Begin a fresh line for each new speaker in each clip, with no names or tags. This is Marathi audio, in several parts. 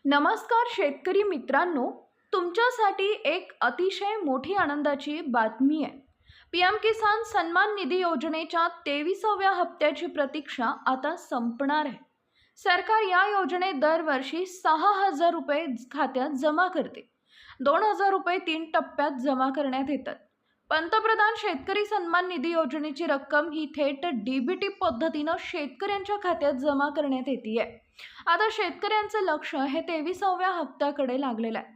नमस्कार शेतकरी मित्रांनो, तुमच्यासाठी एक अतिशय मोठी आनंदाची बातमी आहे. पी.एम. किसान सन्मान निधी योजनेच्या 23व्या हप्त्याची प्रतीक्षा आता संपणार आहे. सरकार या योजनेत दरवर्षी 6,000 रुपये खात्यात जमा करते. 2,000 रुपये 3 टप्प्यात जमा करण्यात येतात. पंतप्रधान शेतकरी सन्मान निधी योजनेची रक्कम ही थेट डीबीटी पद्धतीनं शेतकऱ्यांच्या खात्यात जमा करण्यात येते. आता शेतकऱ्यांचं लक्ष हे 23व्या हप्त्याकडे लागलेलं आहे.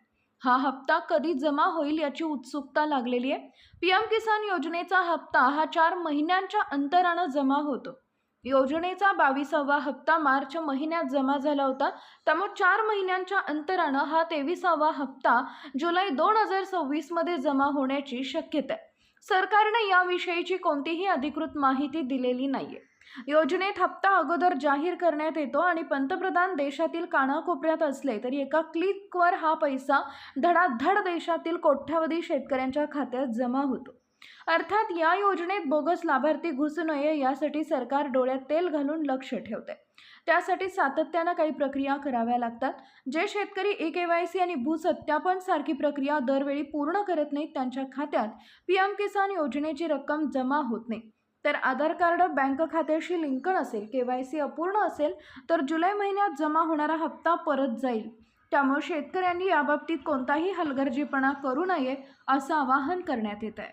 हा हप्ता कधी जमा होईल याची उत्सुकता लागलेली आहे. पीएम किसान योजनेचा हप्ता हा 4 महिन्यांच्या अंतरानं जमा होतो. योजनेचा 22वा हप्ता मार्च महिन्यात जमा झाला होता. त्यामुळे 4 महिन्यांच्या अंतरानं हा 23वा हप्ता जुलै 2026 मध्ये जमा होण्याची शक्यता आहे. सरकारने याविषयीची कोणतीही अधिकृत माहिती दिलेली नाहीये. योजनेत हप्ता अगोदर जाहीर करण्यात येतो आणि पंतप्रधान देशातील कानाकोपऱ्यात असले तरी एका क्लिकवर हा पैसा धडाधड देशातील कोट्यावधी शेतकऱ्यांच्या खात्यात जमा होतो. अर्थात या योजनेत बोगस लाभार्थी घुसू नये यासाठी सरकार डोळ्यात तेल घालून लक्ष ठेवते. त्यासाठी सातत्यानं काही प्रक्रिया कराव्या लागतात. जे शेतकरी ई-केवायसी आणि भूसत्यापन सारखी प्रक्रिया दरवेळी पूर्ण करत नाहीत त्यांच्या खात्यात पीएम किसान योजनेची रक्कम जमा होत नाही. तर आधार कार्ड बँक खात्याशी लिंक नसेल, केवायसी अपूर्ण असेल तर जुलै महिन्यात जमा होणारा हप्ता परत जाईल. त्यामुळे शेतकऱ्यांनी याबाबतीत कोणताही हलगर्जीपणा करू नये असं आवाहन करण्यात येत आहे.